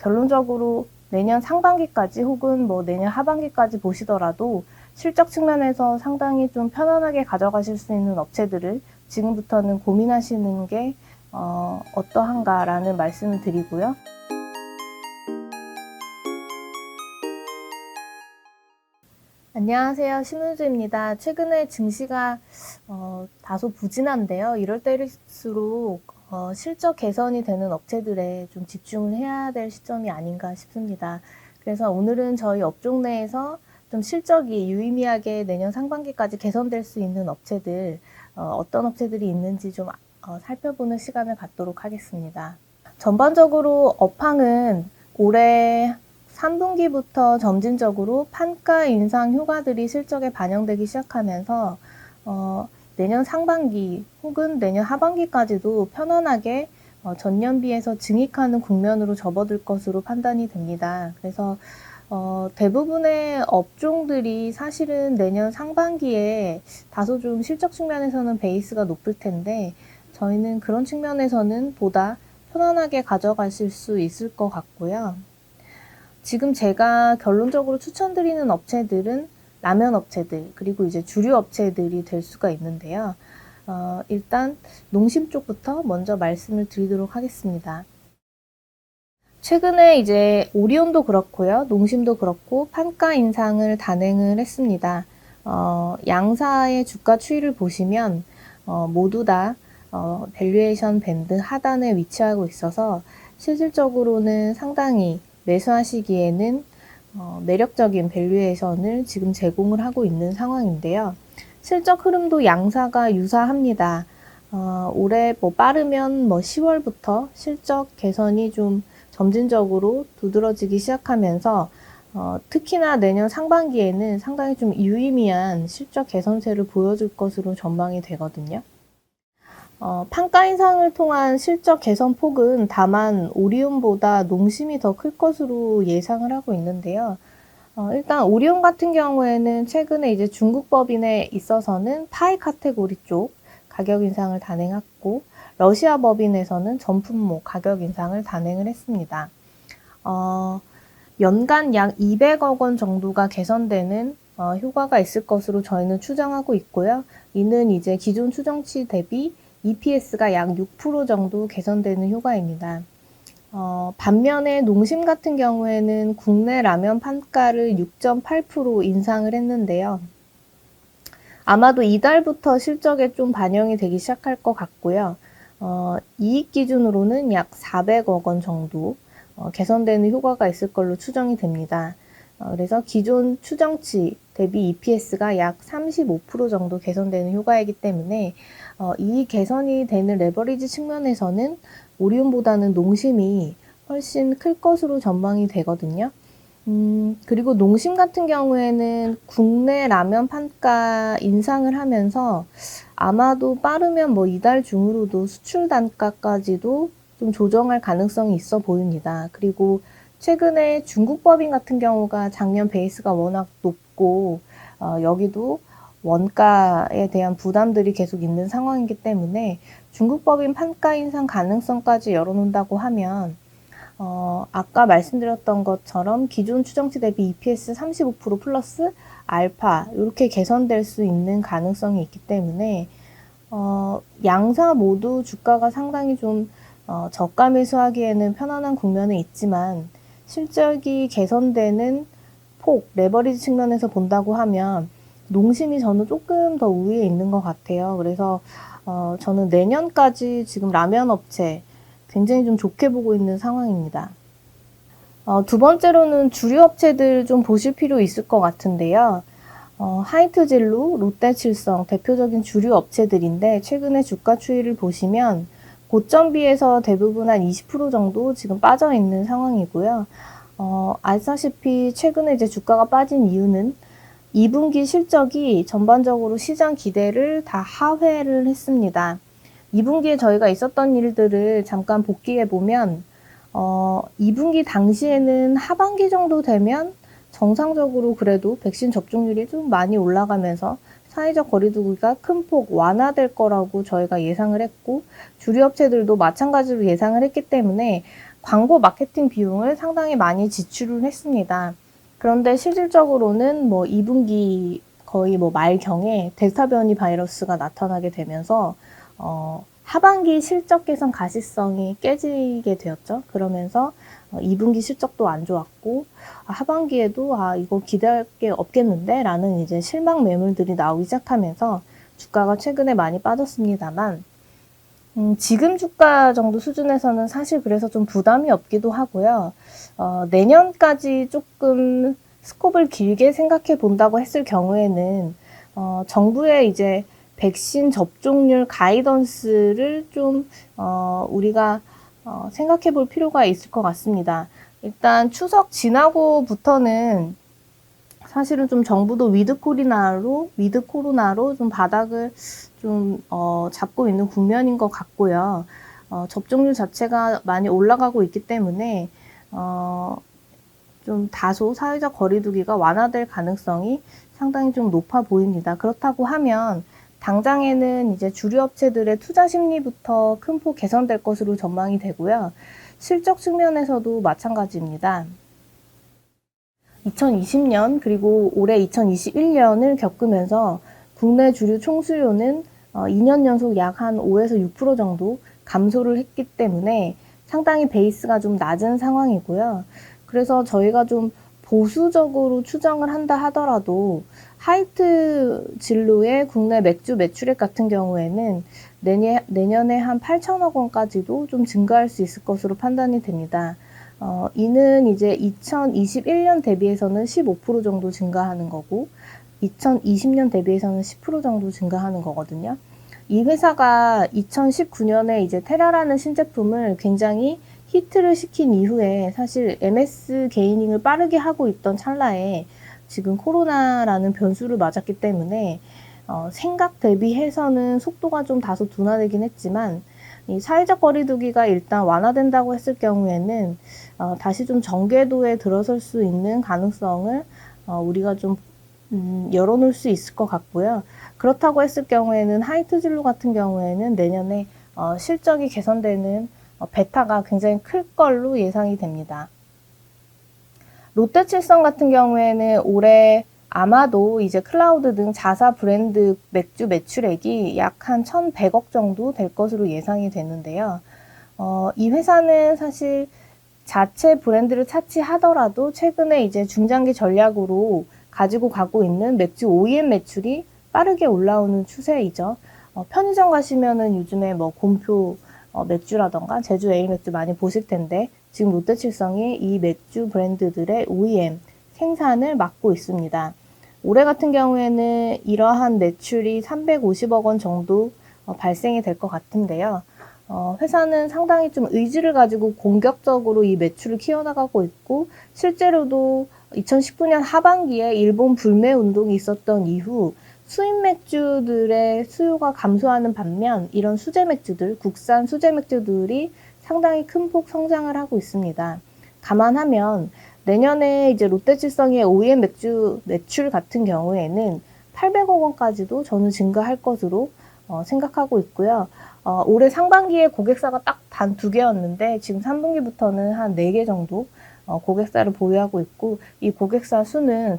결론적으로 내년 상반기까지 혹은 뭐 내년 하반기까지 보시더라도 실적 측면에서 상당히 좀 편안하게 가져가실 수 있는 업체들을 지금부터는 고민하시는 게 어떠한가라는 말씀을 드리고요. 안녕하세요. 신은주입니다. 최근에 증시가 다소 부진한데요. 이럴 때일수록 실적 개선이 되는 업체들에 좀 집중을 해야 될 시점이 아닌가 싶습니다. 그래서 오늘은 저희 업종 내에서 좀 실적이 유의미하게 내년 상반기까지 개선될 수 있는 업체들, 어떤 업체들이 있는지 좀 살펴보는 시간을 갖도록 하겠습니다. 전반적으로 업황은 올해 3분기부터 점진적으로 판가 인상 효과들이 실적에 반영되기 시작하면서 내년 상반기 혹은 내년 하반기까지도 편안하게 전년비에서 증익하는 국면으로 접어들 것으로 판단이 됩니다. 그래서 대부분의 업종들이 사실은 내년 상반기에 다소 좀 실적 측면에서는 베이스가 높을 텐데 저희는 그런 측면에서는 보다 편안하게 가져가실 수 있을 것 같고요. 지금 제가 결론적으로 추천드리는 업체들은 라면 업체들, 그리고 이제 주류 업체들이 될 수가 있는데요. 일단 농심 쪽부터 먼저 말씀을 드리도록 하겠습니다. 최근에 이제 오리온도 그렇고요, 농심도 그렇고 판가 인상을 단행을 했습니다. 양사의 주가 추이를 보시면 모두 다 밸류에이션 밴드 하단에 위치하고 있어서 실질적으로는 상당히 매수하시기에는 매력적인 밸류에이션을 지금 제공을 하고 있는 상황인데요. 실적 흐름도 양사가 유사합니다. 올해 빠르면 10월부터 실적 개선이 좀 점진적으로 두드러지기 시작하면서 특히나 내년 상반기에는 상당히 좀 유의미한 실적 개선세를 보여줄 것으로 전망이 되거든요. 판가 인상을 통한 실적 개선 폭은 다만 오리온보다 농심이 더 클 것으로 예상을 하고 있는데요. 일단 오리온 같은 경우에는 최근에 이제 중국 법인에 있어서는 파이 카테고리 쪽 가격 인상을 단행했고 러시아 법인에서는 전품목 가격 인상을 단행을 했습니다. 연간 약 200억 원 정도가 개선되는 효과가 있을 것으로 저희는 추정하고 있고요. 이는 이제 기존 추정치 대비 EPS가 약 6% 정도 개선되는 효과입니다. 반면에 농심 같은 경우에는 국내 라면 판가를 6.8% 인상을 했는데요. 아마도 이달부터 실적에 좀 반영이 되기 시작할 것 같고요. 이익 기준으로는 약 400억 원 정도 개선되는 효과가 있을 걸로 추정이 됩니다. 그래서 기존 추정치 대비 EPS가 약 35% 정도 개선되는 효과이기 때문에 이 개선이 되는 레버리지 측면에서는 오리온보다는 농심이 훨씬 클 것으로 전망이 되거든요. 그리고 농심 같은 경우에는 국내 라면 판가 인상을 하면서 아마도 빠르면 이달 중으로도 수출 단가까지도 좀 조정할 가능성이 있어 보입니다. 그리고 최근에 중국 법인 같은 경우가 작년 베이스가 워낙 높고 여기도 원가에 대한 부담들이 계속 있는 상황이기 때문에 중국 법인 판가 인상 가능성까지 열어놓는다고 하면 아까 말씀드렸던 것처럼 기존 추정치 대비 EPS 35% 플러스 알파 이렇게 개선될 수 있는 가능성이 있기 때문에 양사 모두 주가가 상당히 좀 저가 매수하기에는 편안한 국면에 있지만 실적이 개선되는 폭, 레버리지 측면에서 본다고 하면 농심이 저는 조금 더 우위에 있는 것 같아요. 그래서 저는 내년까지 지금 라면 업체 굉장히 좀 좋게 보고 있는 상황입니다. 두 번째로는 주류 업체들 좀 보실 필요 있을 것 같은데요. 하이트진루, 롯데칠성 대표적인 주류 업체들인데 최근에 주가 추이를 보시면 고점비에서 대부분 한 20% 정도 지금 빠져 있는 상황이고요. 아시다시피 최근에 이제 주가가 빠진 이유는 2분기 실적이 전반적으로 시장 기대를 다 하회를 했습니다. 2분기에 저희가 있었던 일들을 잠깐 복기해 보면 2분기 당시에는 하반기 정도 되면 정상적으로 그래도 백신 접종률이 좀 많이 올라가면서 사회적 거리두기가 큰 폭 완화될 거라고 저희가 예상을 했고 주류 업체들도 마찬가지로 예상을 했기 때문에 광고 마케팅 비용을 상당히 많이 지출을 했습니다. 그런데 실질적으로는 뭐 2분기 거의 뭐 말경에 델타 변이 바이러스가 나타나게 되면서 하반기 실적 개선 가시성이 깨지게 되었죠. 그러면서 2분기 실적도 안 좋았고 하반기에도 이거 기대할 게 없겠는데 라는 이제 실망 매물들이 나오기 시작하면서 주가가 최근에 많이 빠졌습니다만 지금 주가 정도 수준에서는 사실 그래서 좀 부담이 없기도 하고요. 내년까지 조금 스콥을 길게 생각해 본다고 했을 경우에는 정부의 이제 백신 접종률 가이던스를 좀 우리가 생각해 볼 필요가 있을 것 같습니다. 일단 추석 지나고부터는 사실은 좀 정부도 위드 코로나로 좀 바닥을 좀 잡고 있는 국면인 것 같고요. 접종률 자체가 많이 올라가고 있기 때문에 좀 다소 사회적 거리두기가 완화될 가능성이 상당히 좀 높아 보입니다. 그렇다고 하면 당장에는 이제 주류 업체들의 투자 심리부터 큰 폭 개선될 것으로 전망이 되고요. 실적 측면에서도 마찬가지입니다. 2020년 그리고 올해 2021년을 겪으면서 국내 주류 총수요는 2년 연속 약 한 5에서 6% 정도 감소를 했기 때문에 상당히 베이스가 좀 낮은 상황이고요. 그래서 저희가 좀 보수적으로 추정을 한다 하더라도 하이트 진로의 국내 맥주 매출액 같은 경우에는 내년에 한 8천억 원까지도 좀 증가할 수 있을 것으로 판단이 됩니다. 이는 이제 2021년 대비해서는 15% 정도 증가하는 거고 2020년 대비해서는 10% 정도 증가하는 거거든요. 이 회사가 2019년에 이제 테라라는 신제품을 굉장히 히트를 시킨 이후에 사실 MS 게이닝을 빠르게 하고 있던 찰나에 지금 코로나라는 변수를 맞았기 때문에 생각 대비해서는 속도가 좀 다소 둔화되긴 했지만 이 사회적 거리두기가 일단 완화된다고 했을 경우에는 다시 좀 정궤도에 들어설 수 있는 가능성을 우리가 좀 열어놓을 수 있을 것 같고요. 그렇다고 했을 경우에는 하이트 진로 같은 경우에는 내년에 실적이 개선되는 베타가 굉장히 클 걸로 예상이 됩니다. 롯데칠성 같은 경우에는 올해 아마도 이제 클라우드 등 자사 브랜드 맥주 매출액이 약 한 1,100억 정도 될 것으로 예상이 되는데요. 이 회사는 사실 자체 브랜드를 차치하더라도 최근에 이제 중장기 전략으로 가지고 가고 있는 맥주 OEM 매출이 빠르게 올라오는 추세이죠. 편의점 가시면은 요즘에 뭐 곰표 맥주라던가 제주 에일 맥주 많이 보실 텐데 지금 롯데칠성이 이 맥주 브랜드들의 OEM 생산을 맡고 있습니다. 올해 같은 경우에는 이러한 매출이 350억 원 정도 발생이 될 것 같은데요. 회사는 상당히 좀 의지를 가지고 공격적으로 이 매출을 키워나가고 있고 실제로도 2019년 하반기에 일본 불매 운동이 있었던 이후 수입 맥주들의 수요가 감소하는 반면 이런 수제 맥주들, 국산 수제 맥주들이 상당히 큰 폭 성장을 하고 있습니다. 감안하면 내년에 이제 롯데칠성의 OEM 맥주 매출 같은 경우에는 800억 원까지도 저는 증가할 것으로 생각하고 있고요. 올해 상반기에 고객사가 딱 단 2개였는데 지금 3분기부터는 한 4개 정도 고객사를 보유하고 있고 이 고객사 수는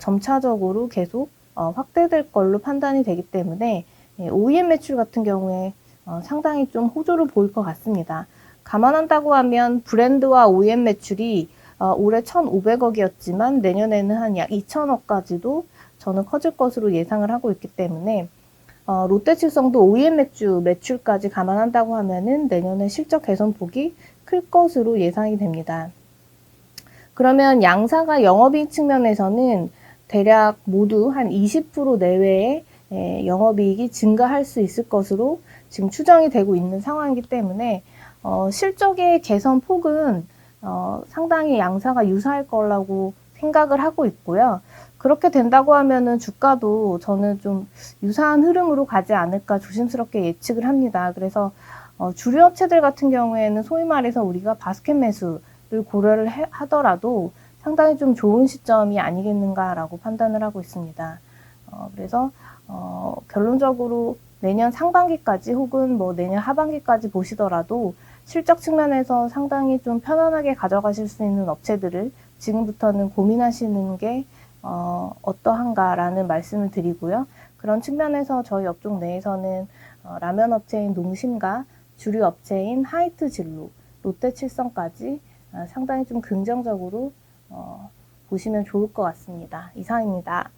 점차적으로 계속 확대될 걸로 판단이 되기 때문에 OEM 매출 같은 경우에 상당히 좀 호조를 보일 것 같습니다. 감안한다고 하면 브랜드와 OEM 매출이 올해 1,500억이었지만 내년에는 한 약 2,000억까지도 저는 커질 것으로 예상을 하고 있기 때문에 롯데칠성도 OEM 맥주 매출까지 감안한다고 하면은 내년에 실적 개선폭이 클 것으로 예상이 됩니다. 그러면 양사가 영업이익 측면에서는 대략 모두 한 20% 내외의 영업이익이 증가할 수 있을 것으로 지금 추정이 되고 있는 상황이기 때문에 실적의 개선 폭은 상당히 양사가 유사할 거라고 생각을 하고 있고요. 그렇게 된다고 하면은 주가도 저는 좀 유사한 흐름으로 가지 않을까 조심스럽게 예측을 합니다. 그래서 주류 업체들 같은 경우에는 소위 말해서 우리가 바스켓 매수를 고려를 하더라도 상당히 좀 좋은 시점이 아니겠는가라고 판단을 하고 있습니다. 그래서 결론적으로 내년 상반기까지 혹은 뭐 내년 하반기까지 보시더라도 실적 측면에서 상당히 좀 편안하게 가져가실 수 있는 업체들을 지금부터는 고민하시는 게 어떠한가라는 말씀을 드리고요. 그런 측면에서 저희 업종 내에서는 라면 업체인 농심과 주류 업체인 하이트 진로, 롯데칠성까지 상당히 좀 긍정적으로 보시면 좋을 것 같습니다. 이상입니다.